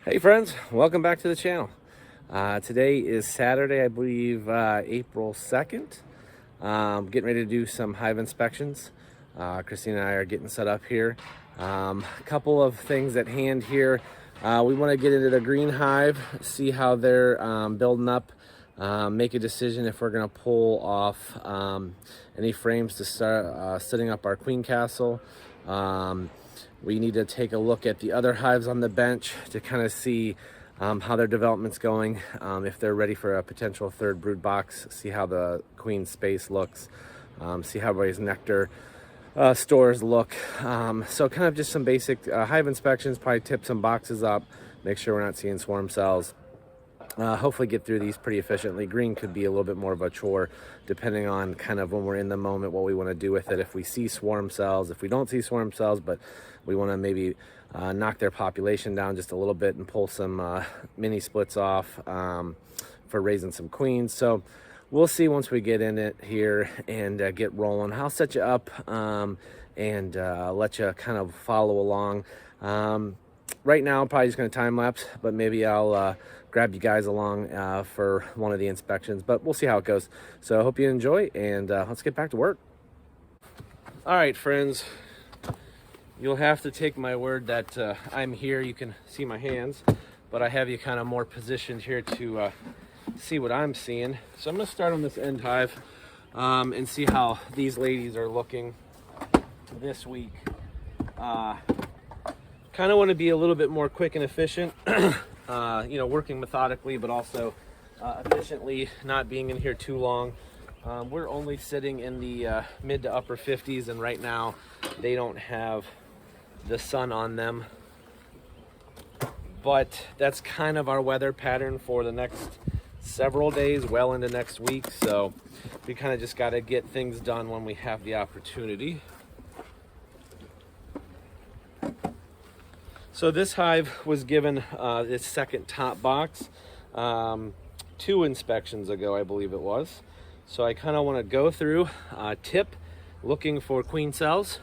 Hey friends, welcome back to the channel. Today is Saturday, I believe April 2nd. Getting ready to do some hive inspections. Christina and I are getting set up here. A couple of things at hand here. We want to get into the green hive, see how they're building up, make a decision if we're going to pull off any frames to start setting up our queen castle. We need to take a look at the other hives on the bench to kind of see how their development's going, if they're ready for a potential third brood box, see how the queen space looks, see how everybody's nectar stores look. So kind of just some basic hive inspections, probably tip some boxes up, make sure we're not seeing swarm cells. Hopefully get through these pretty efficiently. Green could be a little bit more of a chore depending on kind of when we're in the moment, what we want to do with it. If we see swarm cells, if we don't see swarm cells, but we want to maybe knock their population down just a little bit and pull some mini splits off for raising some queens. So we'll see once we get in it here and get rolling. I'll set you up and let you kind of follow along. Right now, I'm probably just going to time lapse, but maybe I'll grab you guys along for one of the inspections, but we'll see how it goes. So I hope you enjoy, and let's get back to work. All right, friends, you'll have to take my word that I'm here. You can see my hands, but I have you kind of more positioned here to see what I'm seeing. So I'm going to start on this end hive and see how these ladies are looking this week. Kind of want to be a little bit more quick and efficient, working methodically, but also efficiently, not being in here too long. We're only sitting in the mid to upper 50s, and right now they don't have the sun on them. But that's kind of our weather pattern for the next several days, well into next week. So we kind of just got to get things done when we have the opportunity. So this hive was given its second top box 2 inspections ago, I believe it was. So I kind of want to go through, tip, looking for queen cells,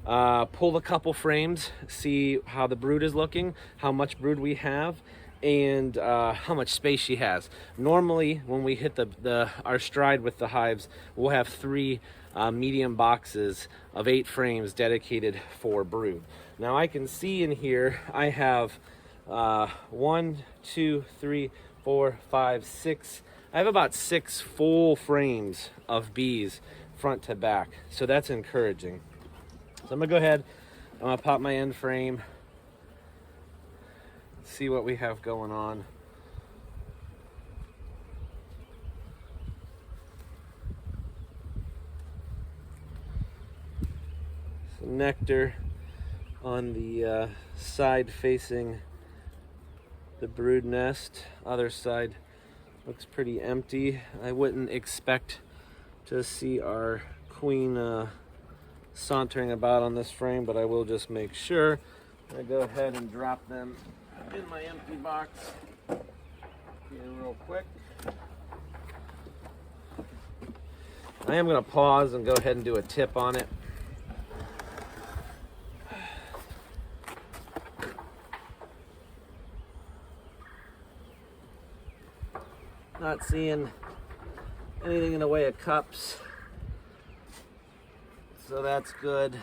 pull a couple frames, see how the brood is looking, how much brood we have, and how much space she has. Normally, when we hit our stride with the hives, we'll have 3 medium boxes of 8 frames dedicated for brood. Now I can see in here I have 1, 2, 3, 4, 5, 6. I have about 6 full frames of bees front to back, so that's encouraging. So I'm gonna go ahead, I'm gonna pop my end frame, see what we have going on. Some nectar on the side facing the brood nest. Other side looks pretty empty. I wouldn't expect to see our queen sauntering about on this frame, but I will just make sure. I go ahead and drop them in my empty box here real quick. I am going to pause and go ahead and do a tip on it. Not seeing anything in the way of cups, so that's good.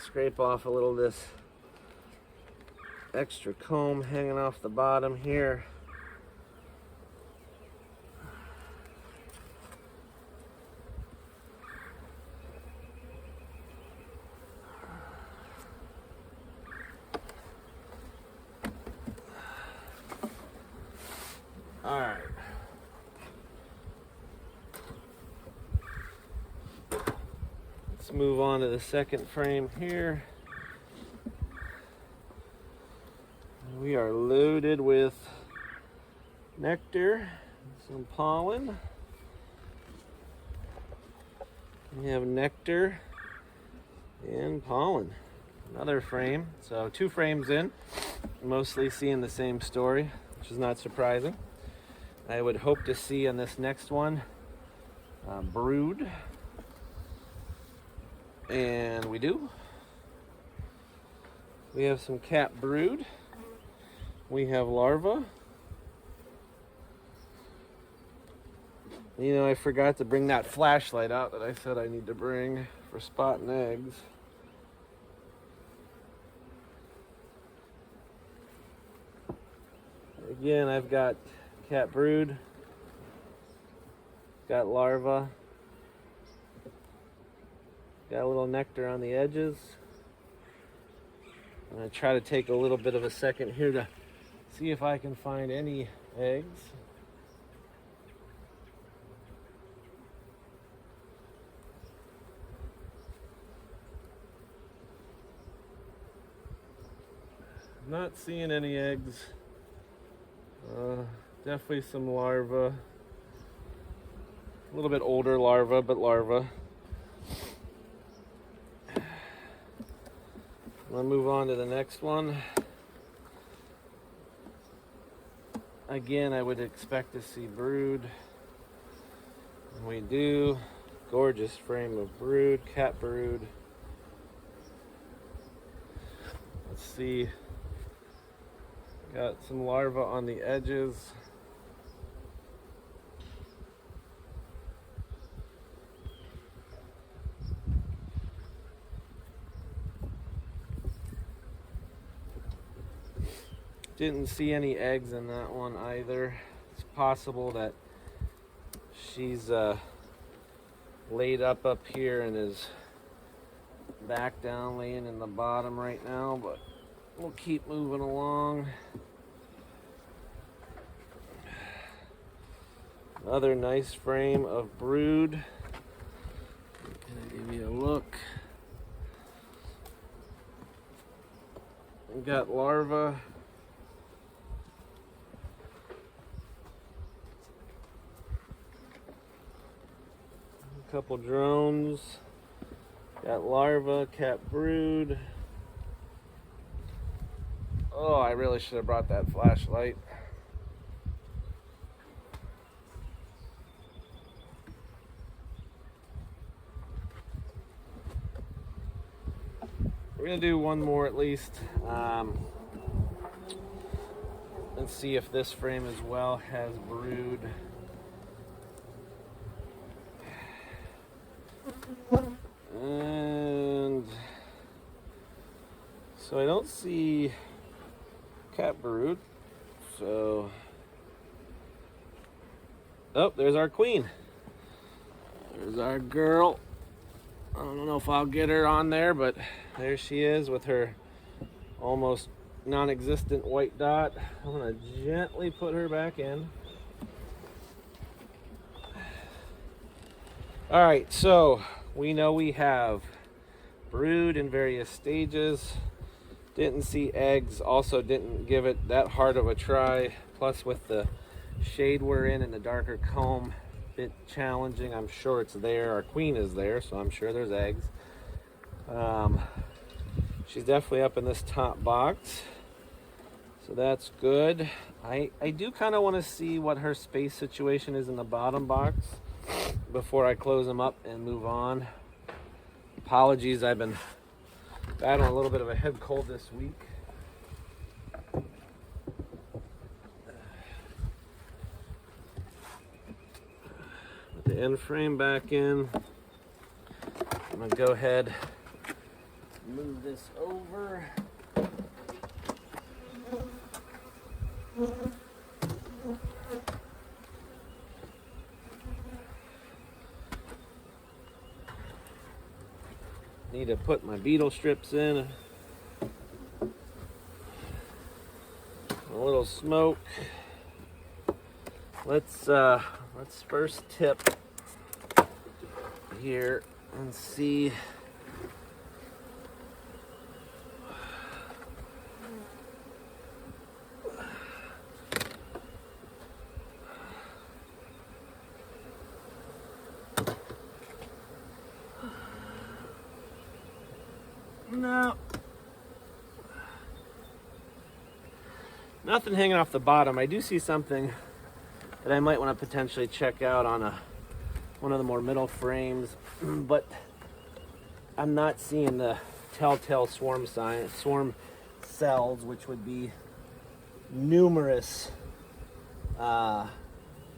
Scrape off a little of this extra comb hanging off the bottom here. All right. Let's move on to the second frame here. We are loaded with nectar, some pollen. We have nectar and pollen. Another frame. So 2 frames in, mostly seeing the same story, which is not surprising. I would hope to see on this next one brood, and we do. We have some cat brood. We have larvae. You know, I forgot to bring that flashlight out that I said I need to bring for spotting eggs. Again, I've got cat brood, got larvae, got a little nectar on the edges. I'm going to try to take a little bit of a second here to see if I can find any eggs. Not seeing any eggs. Definitely some larvae. A little bit older larvae, but larvae. I'll move on to the next one. Again, I would expect to see brood. And we do. Gorgeous frame of brood, cat brood. Let's see. Got some larvae on the edges. Didn't see any eggs in that one either. It's possible that she's laid up here and is back down laying in the bottom right now, but we'll keep moving along. Another nice frame of brood. Gonna give you a look. We got larvae. A couple drones. Got larvae, cat brood. Oh, I really should have brought that flashlight. We're gonna do one more at least, and see if this frame as well has brood. And so I don't see cat brood. So, oh, there's our queen. There's our girl. I don't know if I'll get her on there, but there she is with her almost non-existent white dot. I'm gonna gently put her back in. All right, so we know we have brood in various stages. Didn't see eggs, also didn't give it that hard of a try. Plus with the shade we're in and the darker comb, bit challenging. I'm sure it's there. Our queen is there, so I'm sure there's eggs. She's definitely up in this top box, so that's good. I do kind of want to see what her space situation is in the bottom box before I close them up and move on. Apologies, I've been battling a little bit of a head cold this week. Put the end frame back in. I'm gonna go ahead and move this over. Need to put my beetle strips in. A little smoke. Let's first tip here and see. No. Nothing hanging off the bottom. I do see something that I might want to potentially check out on one of the more middle frames, but I'm not seeing the telltale swarm cells, which would be numerous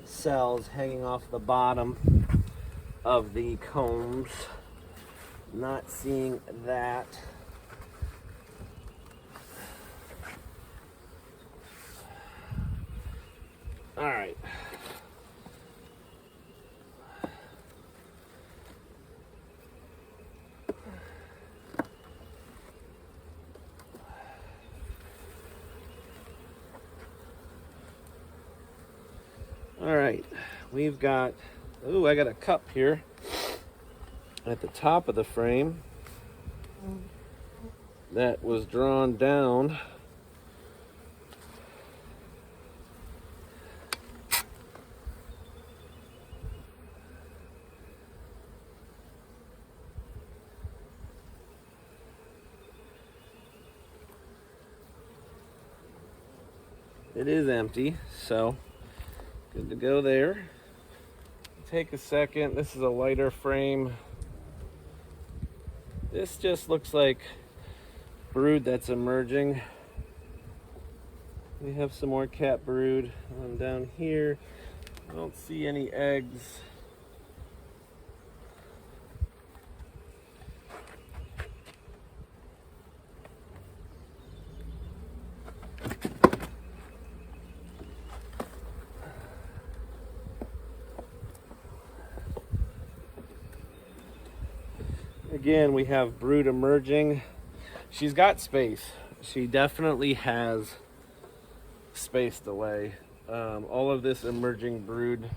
cells hanging off the bottom of the combs. Not seeing that. All right. All right, we've got, ooh, I got a cup here at the top of the frame that was drawn down. It is empty, so good to go there. Take a second. This is a lighter frame. This just looks like brood that's emerging. We have some more cat brood down here. I don't see any eggs. Again, we have brood emerging. She's got space. She definitely has spaced away. All of this emerging brood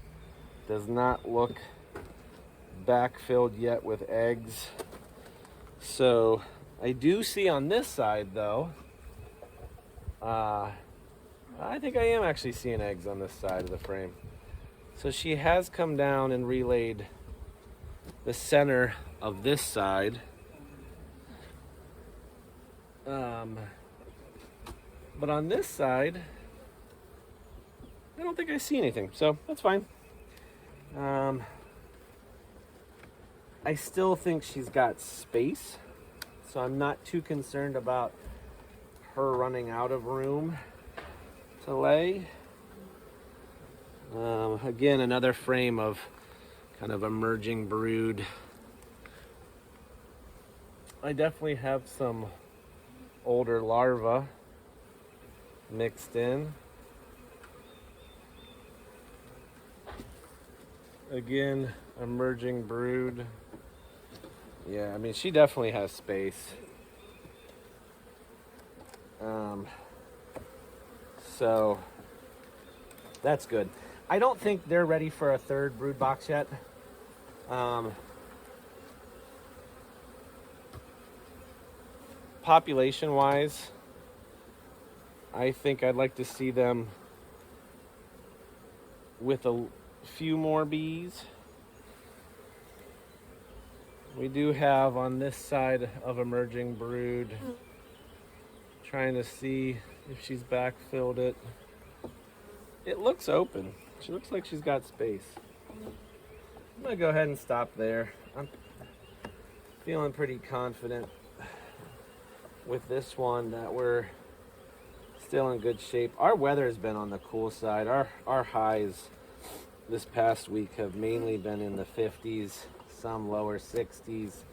does not look backfilled yet with eggs. So I do see on this side though, I think I am actually seeing eggs on this side of the frame. So she has come down and relayed the center of this side. But on this side, I don't think I see anything, so that's fine. I still think she's got space, so I'm not too concerned about her running out of room to lay. Again, another frame of kind of emerging brood. I definitely have some older larvae mixed in. Again, emerging brood. Yeah, I mean, she definitely has space. So that's good. I don't think they're ready for a third brood box yet. Population wise, I think I'd like to see them with a few more bees. We do have on this side of emerging brood, trying to see if she's backfilled it. It looks open. She looks like she's got space. I'm gonna go ahead and stop there. I'm feeling pretty confident with this one that we're still in good shape. Our weather has been on the cool side. Our highs this past week have mainly been in the 50s, some lower 60s.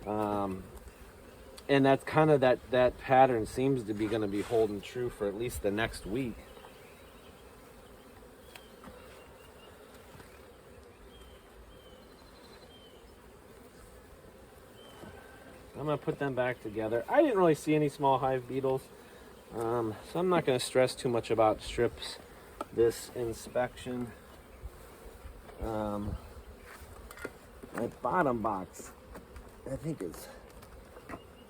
And that's kind of that pattern seems to be going to be holding true for at least the next week. I'm going to put them back together. I didn't really see any small hive beetles, so I'm not going to stress too much about strips this inspection. My bottom box, I think, has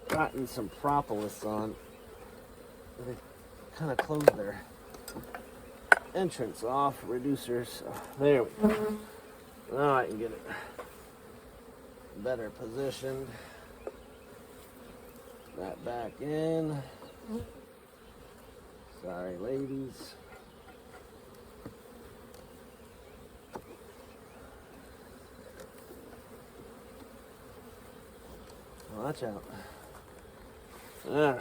gotten some propolis on. They kind of closed their entrance off, reducers. So there we go. Now I can get it better positioned. That back in. Sorry, ladies. Watch out. All right.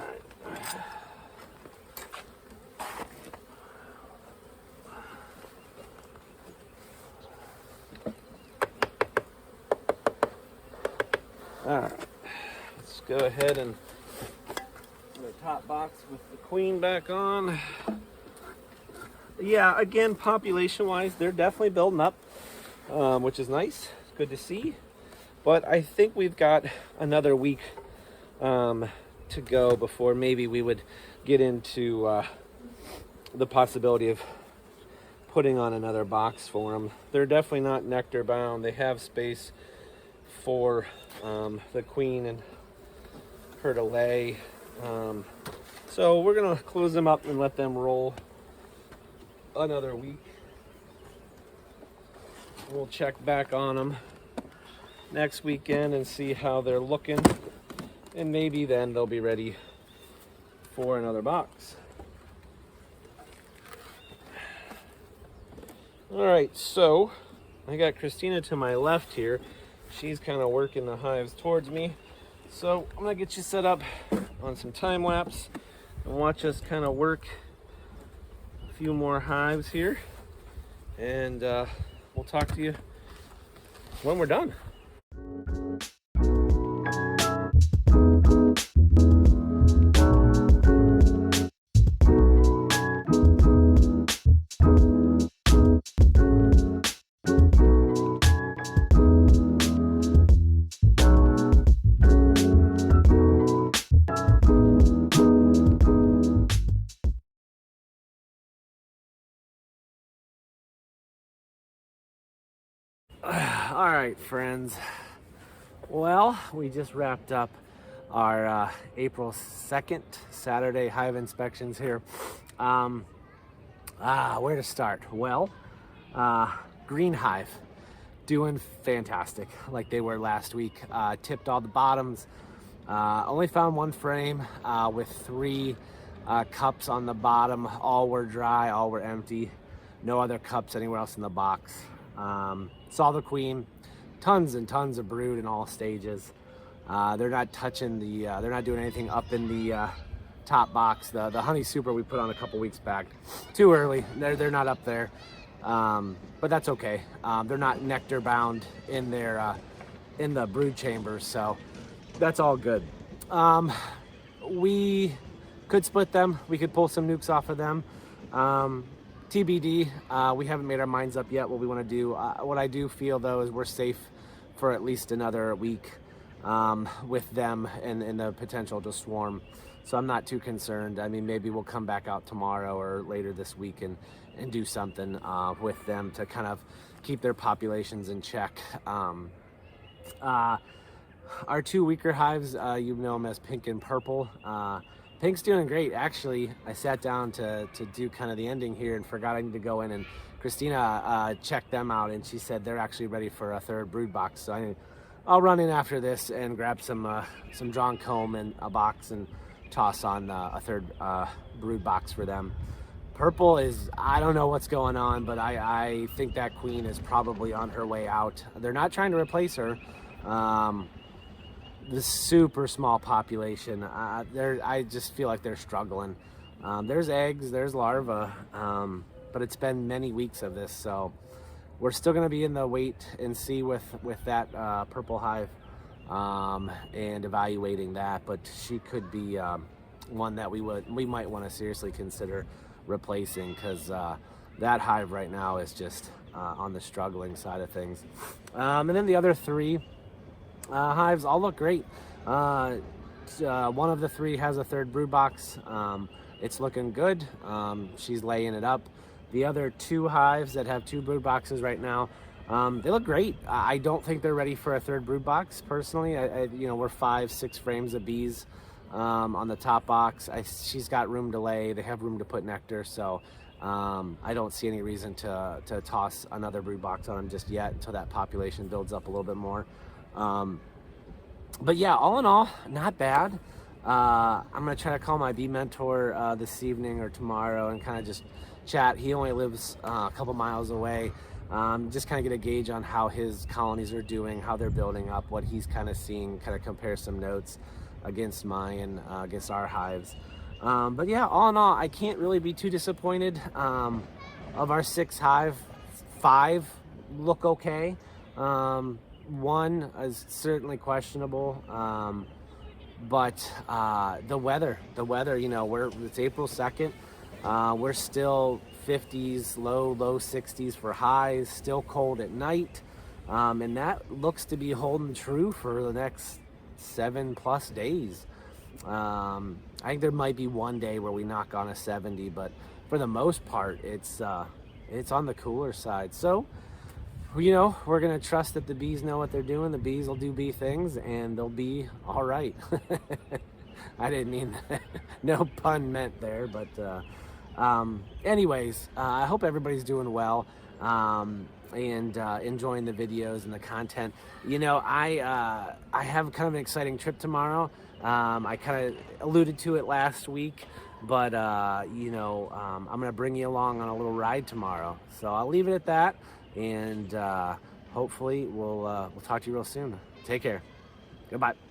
All right, let's go ahead and put the top box with the queen back on. Yeah, again, population-wise, they're definitely building up, which is nice. It's good to see. But I think we've got another week to go before maybe we would get into the possibility of putting on another box for them. They're definitely not nectar bound. They have space for the queen and her to lay. So we're gonna close them up and let them roll another week. We'll check back on them next weekend and see how they're looking, and maybe then they'll be ready for another box. All right, so I got Christina to my left here. She's kind of working the hives towards me. So I'm gonna get you set up on some time lapse and watch us kind of work a few more hives here. And we'll talk to you when we're done. All right, friends. Well, we just wrapped up our April 2nd Saturday hive inspections here. Where to start? Well, green hive doing fantastic like they were last week. Tipped all the bottoms. Only found one frame with 3 cups on the bottom. All were dry, all were empty. No other cups anywhere else in the box. Saw the queen, tons and tons of brood in all stages. They're not touching the, they're not doing anything up in the top box. The honey super we put on a couple weeks back, too early. They're not up there, but that's okay. They're not nectar bound in their in the brood chambers, so that's all good. We could split them. We could pull some nukes off of them. TBD, we haven't made our minds up yet what we want to do. What I do feel though is we're safe for at least another week with them and the potential to swarm. So I'm not too concerned. I mean, maybe we'll come back out tomorrow or later this week and do something with them to kind of keep their populations in check. Our 2 weaker hives, you know them as Pink and Purple. Pink's doing great. Actually, I sat down to do kind of the ending here and forgot I need to go in, and Christina checked them out, and she said they're actually ready for a 3rd brood box. So I'll run in after this and grab some drawn comb and a box and toss on a 3rd brood box for them. Purple is, I don't know what's going on, but I think that queen is probably on her way out. They're not trying to replace her. The super small population, I just feel like they're struggling. There's eggs, there's larvae, but it's been many weeks of this, so we're still going to be in the wait and see with that Purple Hive and evaluating that. But she could be one that we might want to seriously consider replacing, because that hive right now is just on the struggling side of things. And then the other 3 hives all look great. One of the 3 has a 3rd brood box. It's looking good. She's laying it up. The other 2 hives that have 2 brood boxes right now, they look great. I don't think they're ready for a 3rd brood box personally. We're 5-6 frames of bees on the top box. She's got room to lay. They have room to put nectar, so I don't see any reason to toss another brood box on them just yet until that population builds up a little bit more. But yeah, all in all, not bad. I'm gonna try to call my bee mentor this evening or tomorrow and kind of just chat. He only lives a couple miles away. Just kind of get a gauge on how his colonies are doing, how they're building up, what he's kind of seeing, kind of compare some notes against mine, against our hives. But yeah, all in all, I can't really be too disappointed. Of our 6 hive, 5 look okay. one is certainly questionable, but the weather, you know, it's April 2nd. We're still 50s, low 60s for highs, still cold at night. And that looks to be holding true for the next 7+ days. I think there might be one day where we knock on a 70, but for the most part, it's on the cooler side. So, you know, we're gonna trust that the bees know what they're doing. The bees will do bee things, and they'll be all right. I didn't mean that. No pun meant there, but anyways, I hope everybody's doing well. And enjoying the videos and the content. You know, I have kind of an exciting trip tomorrow. I kind of alluded to it last week, but you know, I'm gonna bring you along on a little ride tomorrow. So I'll leave it at that, and hopefully we'll talk to you real soon. Take care. Goodbye.